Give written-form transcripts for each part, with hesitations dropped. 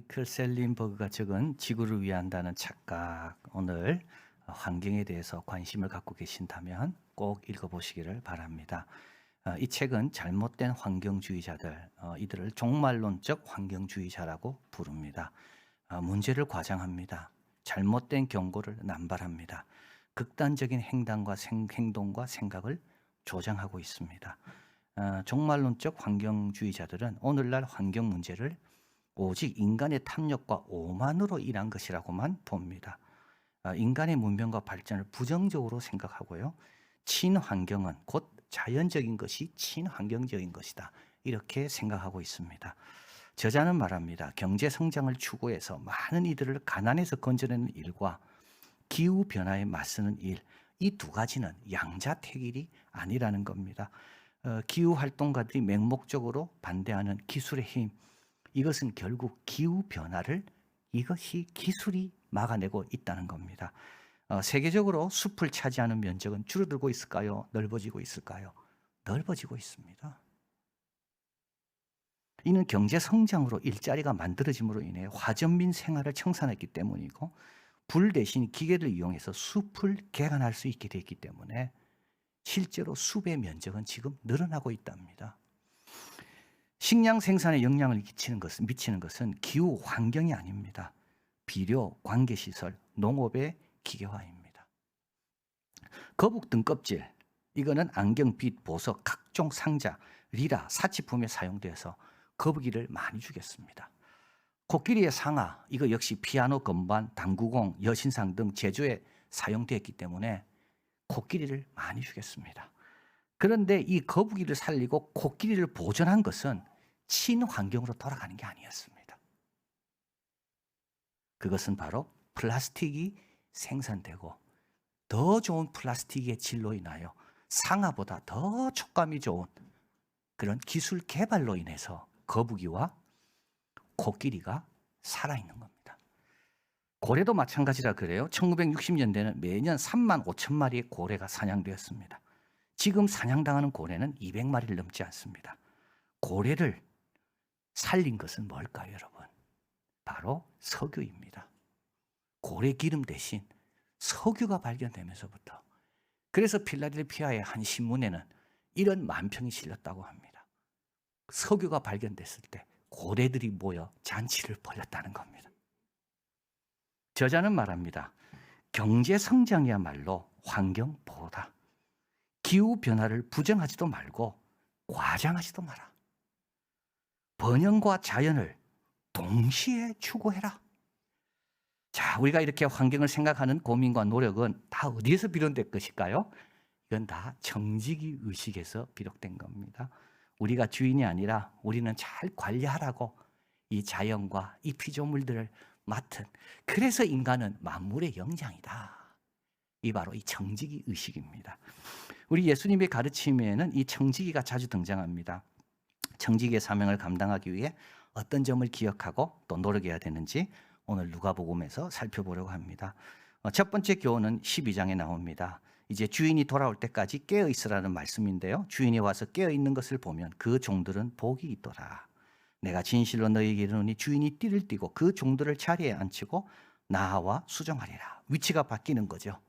마이클 셀린버그가 적은 지구를 위한다는 착각, 오늘 환경에 대해서 관심을 갖고 계신다면 꼭 읽어보시기를 바랍니다. 이 책은 잘못된 환경주의자들, 이들을 종말론적 환경주의자라고 부릅니다. 문제를 과장합니다. 잘못된 경고를 남발합니다. 극단적인 행동과 생각을 조장하고 있습니다. 종말론적 환경주의자들은 오늘날 환경 문제를 오직 인간의 탐욕과 오만으로 인한 것이라고만 봅니다. 인간의 문명과 발전을 부정적으로 생각하고요. 친환경은 곧 자연적인 것이 친환경적인 것이다. 이렇게 생각하고 있습니다. 저자는 말합니다. 경제 성장을 추구해서 많은 이들을 가난에서 건져내는 일과 기후변화에 맞서는 일, 이 두 가지는 양자택일이 아니라는 겁니다. 기후활동가들이 맹목적으로 반대하는 기술의 힘, 이것은 결국 기후변화를 이것이 기술이 막아내고 있다는 겁니다. 세계적으로 숲을 차지하는 면적은 줄어들고 있을까요? 넓어지고 있을까요? 넓어지고 있습니다. 이는 경제 성장으로 일자리가 만들어짐으로 인해 화전민 생활을 청산했기 때문이고 불 대신 기계를 이용해서 숲을 개간할 수 있게 됐기 때문에 실제로 숲의 면적은 지금 늘어나고 있답니다. 식량 생산에 영향을 미치는 것은 기후 환경이 아닙니다. 비료, 관계시설, 농업의 기계화입니다. 거북 등껍질, 이거는 안경, 빗, 보석, 각종 상자, 리라, 사치품에 사용되어서 거북이를 많이 죽였습니다. 코끼리의 상아, 이거 역시 피아노, 건반, 당구공, 여신상 등 제조에 사용되었기 때문에 코끼리를 많이 죽였습니다. 그런데 이 거북이를 살리고 코끼리를 보존한 것은 친환경으로 돌아가는 게 아니었습니다. 그것은 바로 플라스틱이 생산되고 더 좋은 플라스틱의 질로 인하여 상아보다 더 촉감이 좋은 그런 기술 개발로 인해서 거북이와 코끼리가 살아있는 겁니다. 고래도 마찬가지라 그래요. 1960년대는 매년 3만 5천 마리의 고래가 사냥되었습니다. 지금 사냥당하는 고래는 200마리를 넘지 않습니다. 고래를 살린 것은 뭘까요, 여러분? 바로 석유입니다. 고래 기름 대신 석유가 발견되면서부터. 그래서 필라델피아의 한 신문에는 이런 만평이 실렸다고 합니다. 석유가 발견됐을 때 고래들이 모여 잔치를 벌였다는 겁니다. 저자는 말합니다. 경제 성장이야말로 환경 보호다. 기후 변화를 부정하지도 말고 과장하지도 마라. 번영과 자연을 동시에 추구해라. 자, 우리가 이렇게 환경을 생각하는 고민과 노력은 다 어디에서 비롯된 것일까요? 이건 다 청지기 의식에서 비롯된 겁니다. 우리가 주인이 아니라 우리는 잘 관리하라고 이 자연과 이 피조물들을 맡은, 그래서 인간은 만물의 영장이다. 이 바로 이 청지기 의식입니다. 우리 예수님의 가르침에는 이 청지기가 자주 등장합니다. 청지기의 사명을 감당하기 위해 어떤 점을 기억하고 또 노력해야 되는지 오늘 누가복음에서 살펴보려고 합니다. 첫 번째 교훈은 12장에 나옵니다. 이제 주인이 돌아올 때까지 깨어 있으라는 말씀인데요. 주인이 와서 깨어 있는 것을 보면 그 종들은 복이 있더라. 내가 진실로 너희에게 이르노니 주인이 띠를 띠고 그 종들을 자리에 앉히고 나와 수정하리라. 위치가 바뀌는 거죠.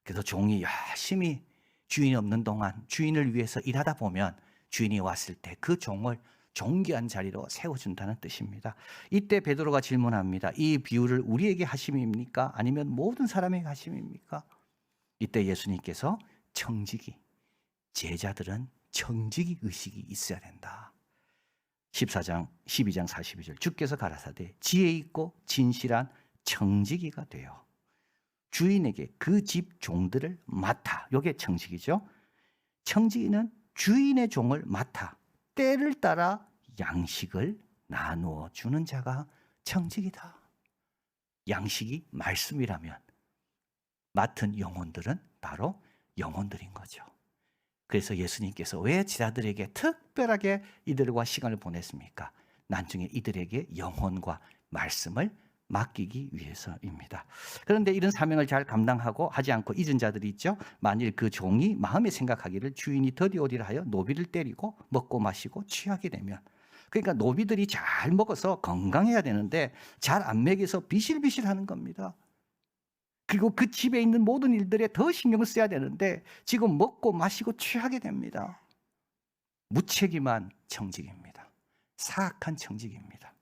그래서 종이 열심히 주인이 없는 동안 주인을 위해서 일하다 보면 주인이 왔을 때 그 종을 존귀한 자리로 세워준다는 뜻입니다. 이때 베드로가 질문합니다. 이 비유를 우리에게 하심입니까? 아니면 모든 사람에게 하심입니까? 이때 예수님께서 청지기, 제자들은 청지기 의식이 있어야 된다. 12장 42절 주께서 가라사대 지혜 있고 진실한 청지기가 되어 주인에게 그 집 종들을 맡아. 이게 청지기죠. 청지기는 주인의 종을 맡아 때를 따라 양식을 나누어 주는 자가 청지기다. 양식이 말씀이라면 맡은 영혼들은 바로 영혼들인 거죠. 그래서 예수님께서 왜 제자들에게 특별하게 이들과 시간을 보냈습니까? 나중에 이들에게 영혼과 말씀을 맡기기 위해서입니다. 그런데 이런 사명을 잘 감당하고 하지 않고 잊은 자들이 있죠. 만일 그 종이 마음에 생각하기를 주인이 더디오리라 하여 노비를 때리고 먹고 마시고 취하게 되면 그러니까 노비들이 잘 먹어서 건강해야 되는데 잘 안 먹여서 비실비실하는 겁니다. 그리고 그 집에 있는 모든 일들에 더 신경을 써야 되는데 지금 먹고 마시고 취하게 됩니다. 무책임한 청직입니다. 사악한 청직입니다.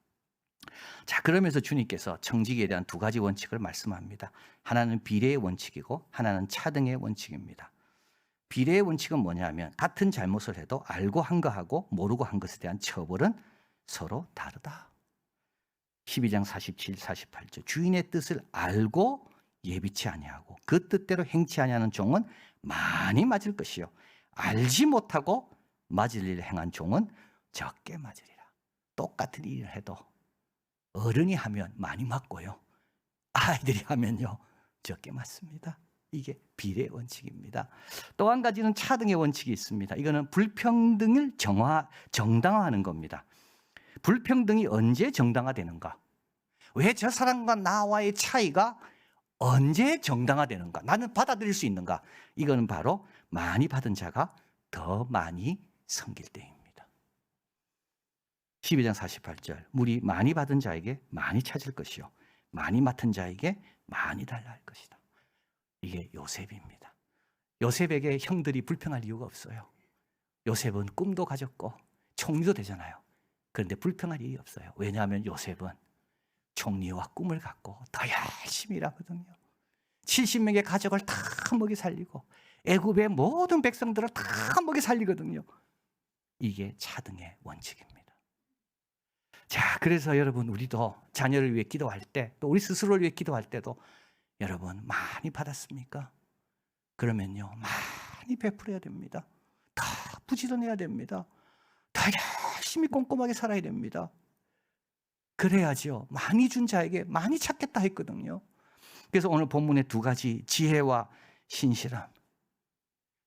자, 그러면서 주님께서 청직에 대한 두 가지 원칙을 말씀합니다. 하나는 비례의 원칙이고 하나는 차등의 원칙입니다. 비례의 원칙은 뭐냐면 같은 잘못을 해도 알고 한 거하고 모르고 한 것에 대한 처벌은 서로 다르다. 12장 47, 48절 주인의 뜻을 알고 예비치 아니하고 그 뜻대로 행치 아니하는 종은 많이 맞을 것이요 알지 못하고 맞을 일을 행한 종은 적게 맞으리라. 똑같은 일을 해도 어른이 하면 많이 맞고요 아이들이 하면요 적게 맞습니다. 이게 비례의 원칙입니다. 또 한 가지는 차등의 원칙이 있습니다. 이거는 불평등을 정당화하는 겁니다. 불평등이 언제 정당화되는가? 왜 저 사람과 나와의 차이가 언제 정당화되는가? 나는 받아들일 수 있는가? 이거는 바로 많이 받은 자가 더 많이 섬길 때입니다. 12장 48절 물이 많이 받은 자에게 많이 찾을 것이요 많이 맡은 자에게 많이 달라 할 것이다. 이게 요셉입니다. 요셉에게 형들이 불평할 이유가 없어요. 요셉은 꿈도 가졌고 총리도 되잖아요. 그런데 불평할 일이 없어요. 왜냐하면 요셉은 총리와 꿈을 갖고 더 열심히 일하거든요. 70명의 가족을 다 먹이 살리고 애굽의 모든 백성들을 다 먹이 살리거든요. 이게 차등의 원칙입니다. 자, 그래서 여러분 우리도 자녀를 위해 기도할 때 또 우리 스스로를 위해 기도할 때도 여러분 많이 받았습니까? 그러면요 많이 베풀어야 됩니다. 더 부지런해야 됩니다. 더 열심히 꼼꼼하게 살아야 됩니다. 그래야지요 많이 준 자에게 많이 찾겠다 했거든요. 그래서 오늘 본문의 두 가지 지혜와 신실함.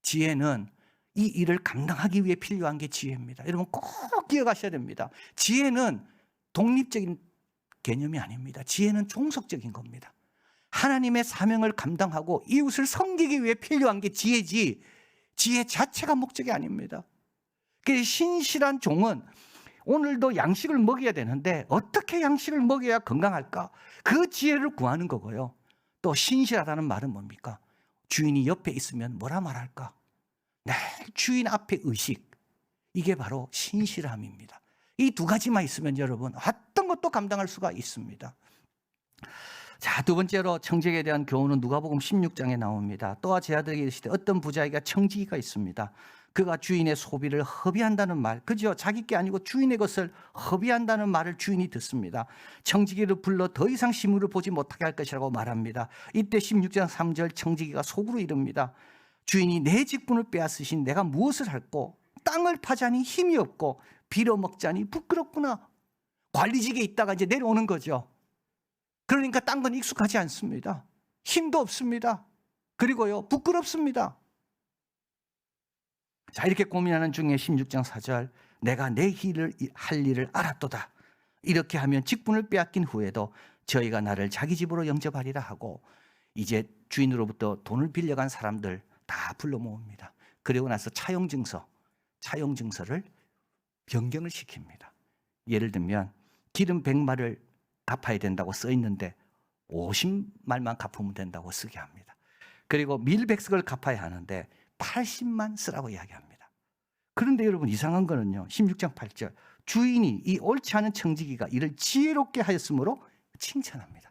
지혜는 이 일을 감당하기 위해 필요한 게 지혜입니다. 여러분 꼭 기억하셔야 됩니다. 지혜는 독립적인 개념이 아닙니다. 지혜는 종속적인 겁니다. 하나님의 사명을 감당하고 이웃을 섬기기 위해 필요한 게 지혜지 지혜 자체가 목적이 아닙니다. 그래서 신실한 종은 오늘도 양식을 먹여야 되는데 어떻게 양식을 먹여야 건강할까? 그 지혜를 구하는 거고요. 또 신실하다는 말은 뭡니까? 주인이 옆에 있으면 뭐라 말할까? 늘 주인 앞에 의식. 이게 바로 신실함입니다. 이 두 가지만 있으면 여러분 어떤 것도 감당할 수가 있습니다. 자, 두 번째로 청직에 대한 교훈은 누가복음 16장에 나옵니다. 또한 제 아들에게 이르시되 어떤 부자에게 청지기가 있습니다. 그가 주인의 소비를 허비한다는 말, 그죠? 자기 게 아니고 주인의 것을 허비한다는 말을 주인이 듣습니다. 청지기를 불러 더 이상 시무를 보지 못하게 할 것이라고 말합니다. 이때 16장 3절 청지기가 속으로 이릅니다. 주인이 내 직분을 빼앗으신 내가 무엇을 할꼬? 땅을 파자니 힘이 없고 빌어먹자니 부끄럽구나. 관리직에 있다가 이제 내려오는 거죠. 그러니까 딴 건 익숙하지 않습니다. 힘도 없습니다. 그리고요 부끄럽습니다. 자, 이렇게 고민하는 중에 16장 4절 내가 내 할 일을 알았도다. 이렇게 하면 직분을 빼앗긴 후에도 저희가 나를 자기 집으로 영접하리라 하고 이제 주인으로부터 돈을 빌려간 사람들 다 불러 모읍니다. 그리고 나서 차용증서를 변경을 시킵니다. 예를 들면 기름 100마를 갚아야 된다고 써 있는데 50말만 갚으면 된다고 쓰게 합니다. 그리고 밀백석을 갚아야 하는데 80만 쓰라고 이야기합니다. 그런데 여러분 이상한 거는요 16장 8절 주인이 이 옳지 않은 청지기가 이를 지혜롭게 하였으므로 칭찬합니다.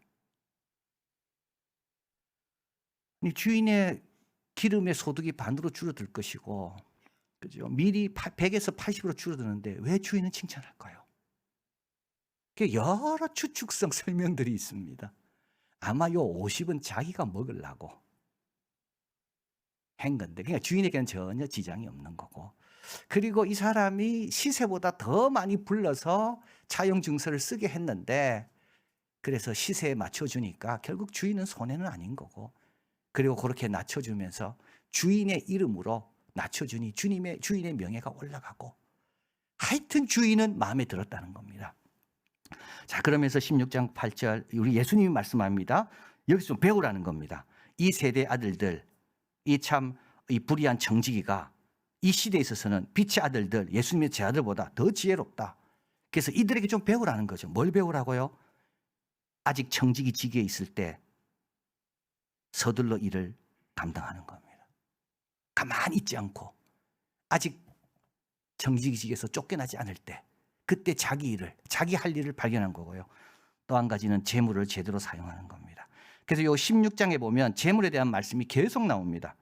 주인의 기름의 소득이 반으로 줄어들 것이고 그죠? 밀이 100에서 80으로 줄어드는데 왜 주인은 칭찬할까요? 여러 추측성 설명들이 있습니다. 아마 요 50은 자기가 먹으려고 한 건데 그러니까 주인에게는 전혀 지장이 없는 거고 그리고 이 사람이 시세보다 더 많이 불러서 차용 증서를 쓰게 했는데 그래서 시세에 맞춰주니까 결국 주인은 손해는 아닌 거고 그리고 그렇게 낮춰주면서 주인의 이름으로 낮춰주니 주인의 명예가 올라가고 하여튼 주인은 마음에 들었다는 겁니다. 자, 그러면서 16장 8절 우리 예수님이 말씀합니다. 여기서 좀 배우라는 겁니다. 이 세대 아들들 이 불의한 청지기가 이 시대에 있어서는 빛의 아들들 예수님의 제 아들보다 더 지혜롭다. 그래서 이들에게 좀 배우라는 거죠. 뭘 배우라고요? 아직 청지기 직위에 있을 때 서둘러 일을 감당하는 겁니다. 가만히 있지 않고 아직 청지기 직위에서 쫓겨나지 않을 때 그때 자기 할 일을 발견한 거고요. 또 한 가지는 재물을 제대로 사용하는 겁니다. 그래서 요 16장에 보면 재물에 대한 말씀이 계속 나옵니다.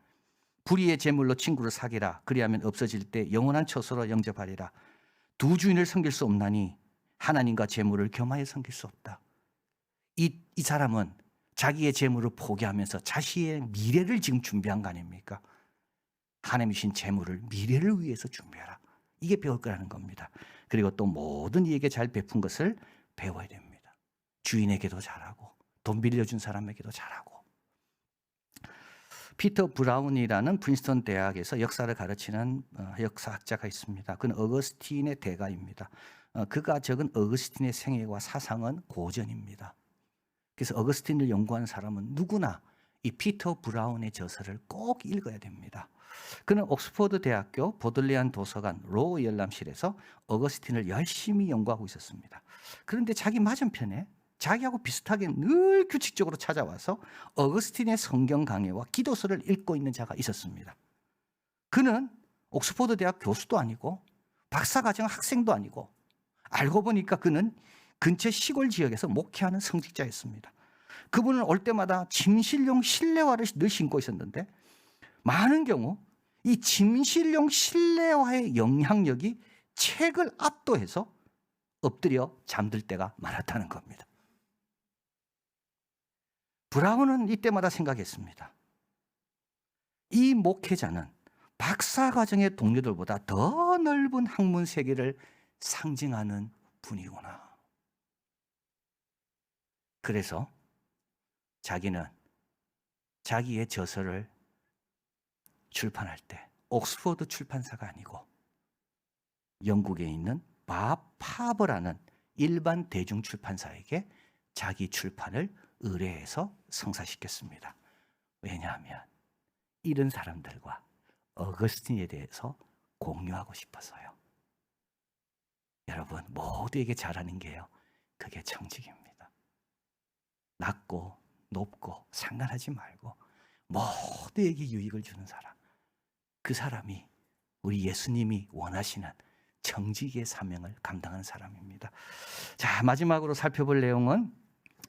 불의의 재물로 친구를 사귀라. 그리하면 없어질 때 영원한 처소로 영접하리라. 두 주인을 섬길 수 없나니 하나님과 재물을 겸하여 섬길 수 없다. 이 사람은 자기의 재물을 포기하면서 자신의 미래를 지금 준비한 거 아닙니까? 하나님 주신 재물을 미래를 위해서 준비하라. 이게 배울 거라는 겁니다. 그리고 또 모든 이에게 잘 베푼 것을 배워야 됩니다. 주인에게도 잘하고 돈 빌려준 사람에게도 잘하고. 피터 브라운이라는 프린스턴 대학에서 역사를 가르치는 역사학자가 있습니다. 그는 어거스틴의 대가입니다. 그가 적은 어거스틴의 생애와 사상은 고전입니다. 그래서 어거스틴을 연구하는 사람은 누구나 이 피터 브라운의 저서를 꼭 읽어야 됩니다. 그는 옥스퍼드 대학교 보들리안 도서관 로우 열람실에서 어거스틴을 열심히 연구하고 있었습니다. 그런데 자기 맞은편에 자기하고 비슷하게 늘 규칙적으로 찾아와서 어거스틴의 성경 강해와 기도서를 읽고 있는 자가 있었습니다. 그는 옥스퍼드 대학 교수도 아니고 박사과정 학생도 아니고 알고 보니까 그는 근처 시골 지역에서 목회하는 성직자였습니다. 그분은 올 때마다 침실용 실내화를 늘 신고 있었는데 많은 경우 이 침실용 실내화의 영향력이 책을 압도해서 엎드려 잠들 때가 많았다는 겁니다. 브라운은 이때마다 생각했습니다. 이 목회자는 박사과정의 동료들보다 더 넓은 학문 세계를 상징하는 분이구나. 그래서 자기는 자기의 저서를 출판할 때 옥스퍼드 출판사가 아니고 영국에 있는 밥 파버라는 일반 대중 출판사에게 자기 출판을 의뢰해서 성사시켰습니다. 왜냐하면 이런 사람들과 어거스틴에 대해서 공유하고 싶어서요. 여러분 모두에게 잘하는 게요. 그게 청직입니다. 낮고 높고 상관하지 말고 모두에게 유익을 주는 사람. 그 사람이 우리 예수님이 원하시는 청지기의 사명을 감당하는 사람입니다. 자, 마지막으로 살펴볼 내용은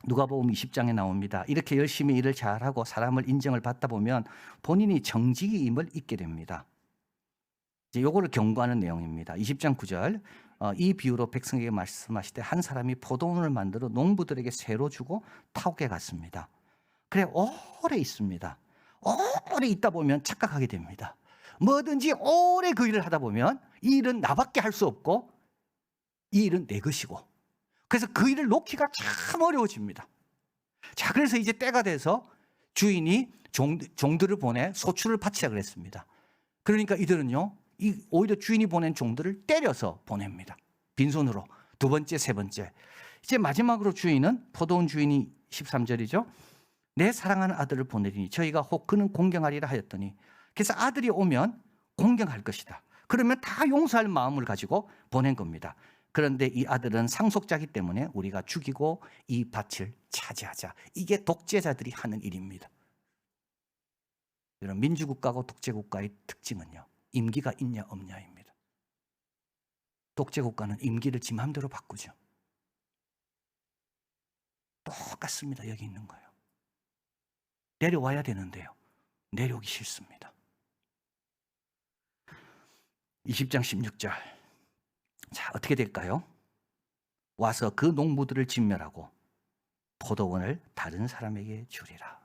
누가복음 20장에 나옵니다. 이렇게 열심히 일을 잘하고 사람을 인정을 받다 보면 본인이 정직임을 잊게 됩니다. 이제 요거를 경고하는 내용입니다. 20장 9절. 이 비유로 백성에게 말씀하실 때 한 사람이 포도원을 만들어 농부들에게 새로 주고 타국에 갔습니다. 그래 오래 있습니다. 오래 있다 보면 착각하게 됩니다. 뭐든지 오래 그 일을 하다 보면 이 일은 나밖에 할 수 없고 이 일은 내 것이고 그래서 그 일을 놓기가 참 어려워집니다. 자, 그래서 이제 때가 돼서 주인이 종들을 보내 소출을 바치라 그랬습니다. 그러니까 이들은요, 오히려 주인이 보낸 종들을 때려서 보냅니다. 빈손으로. 두 번째, 세 번째. 이제 마지막으로 주인은 포도원 주인이 13절이죠. 내 사랑하는 아들을 보내리니 저희가 혹 그는 공경하리라 하였더니 그래서 아들이 오면 공경할 것이다. 그러면 다 용서할 마음을 가지고 보낸 겁니다. 그런데 이 아들은 상속자이기 때문에 우리가 죽이고 이 밭을 차지하자. 이게 독재자들이 하는 일입니다. 이런 민주국가고 독재국가의 특징은요. 임기가 있냐 없냐입니다. 독재국가는 임기를 지 마음대로 바꾸죠. 똑같습니다. 여기 있는 거예요. 내려와야 되는데요. 내려오기 싫습니다. 20장 16절. 자, 어떻게 될까요? 와서 그 농부들을 진멸하고 포도원을 다른 사람에게 주리라.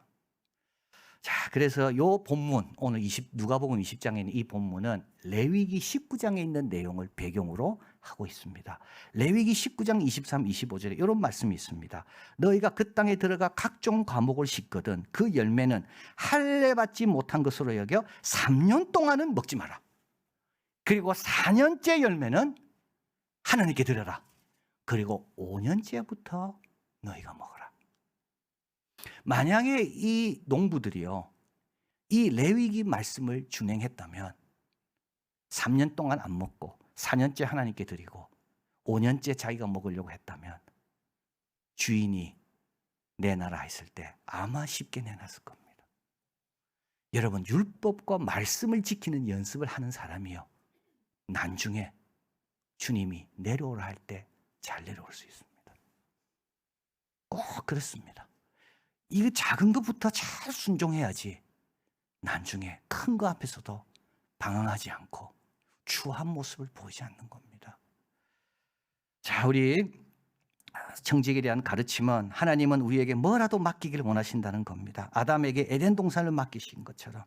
자, 그래서 요 본문, 오늘 누가복음 20장에 있는 이 본문은 레위기 19장에 있는 내용을 배경으로 하고 있습니다. 레위기 19장 23, 25절에 이런 말씀이 있습니다. 너희가 그 땅에 들어가 각종 과목을 싣거든 그 열매는 할례 받지 못한 것으로 여겨 3년 동안은 먹지 마라. 그리고 4년째 열매는 하나님께 드려라. 그리고 5년째부터 너희가 먹어라. 만약에 이 농부들이요, 이 레위기 말씀을 준행했다면 3년 동안 안 먹고 4년째 하나님께 드리고 5년째 자기가 먹으려고 했다면 주인이 내놔라 했을 때 아마 쉽게 내놨을 겁니다. 여러분, 율법과 말씀을 지키는 연습을 하는 사람이요, 나중에 주님이 내려오라 할 때 잘 내려올 수 있습니다. 꼭 그렇습니다. 이 작은 것부터 잘 순종해야지 나중에 큰 거 앞에서도 방황하지 않고 추한 모습을 보이지 않는 겁니다. 자, 우리 청지기에 대한 가르침은 하나님은 우리에게 뭐라도 맡기기를 원하신다는 겁니다. 아담에게 에덴 동산을 맡기신 것처럼,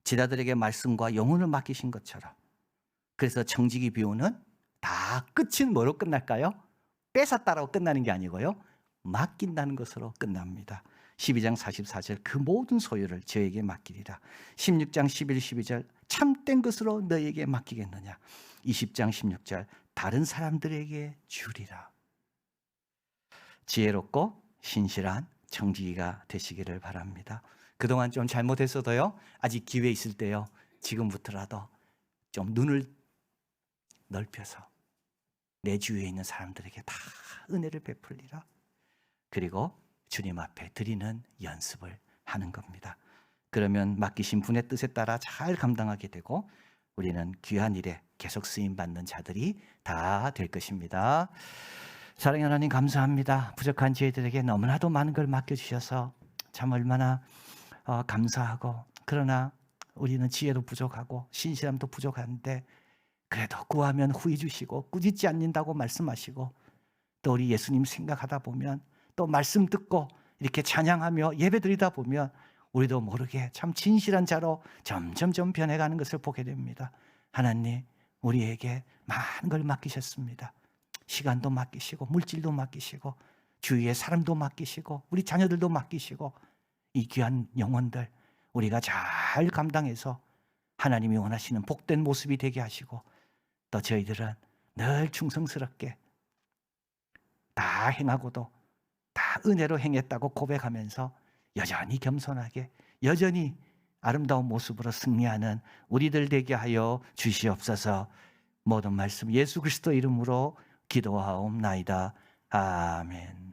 제자들에게 말씀과 영혼을 맡기신 것처럼. 그래서 청지기 비유는 다 끝은 뭐로 끝날까요? 뺏었다라고 끝나는 게 아니고요, 맡긴다는 것으로 끝납니다. 12장 44절 그 모든 소유를 저에게 맡기리라. 16장 11, 12절 참된 것으로 너에게 맡기겠느냐. 20장 16절 다른 사람들에게 주리라. 지혜롭고 신실한 청지기가 되시기를 바랍니다. 그동안 좀 잘못했어도요, 아직 기회 있을 때요, 지금부터라도 좀 눈을 넓혀서 내 주위에 있는 사람들에게 다 은혜를 베풀리라. 그리고 주님 앞에 드리는 연습을 하는 겁니다. 그러면 맡기신 분의 뜻에 따라 잘 감당하게 되고 우리는 귀한 일에 계속 쓰임받는 자들이 다 될 것입니다. 사랑의 하나님, 감사합니다. 부족한 저희들에게 너무나도 많은 걸 맡겨주셔서 참 얼마나 감사하고, 그러나 우리는 지혜도 부족하고 신실함도 부족한데 그래도 구하면 후히 주시고 꾸짖지 않는다고 말씀하시고, 또 우리 예수님 생각하다 보면, 또 말씀 듣고 이렇게 찬양하며 예배드리다 보면 우리도 모르게 참 진실한 자로 점점 변해가는 것을 보게 됩니다. 하나님, 우리에게 많은 걸 맡기셨습니다. 시간도 맡기시고 물질도 맡기시고 주위의 사람도 맡기시고 우리 자녀들도 맡기시고, 이 귀한 영혼들 우리가 잘 감당해서 하나님이 원하시는 복된 모습이 되게 하시고, 또 저희들은 늘 충성스럽게 다 행하고도 다 은혜로 행했다고 고백하면서 여전히 겸손하게, 여전히 아름다운 모습으로 승리하는 우리들 되게 하여 주시옵소서. 모든 말씀 예수 그리스도 이름으로 기도하옵나이다. 아멘.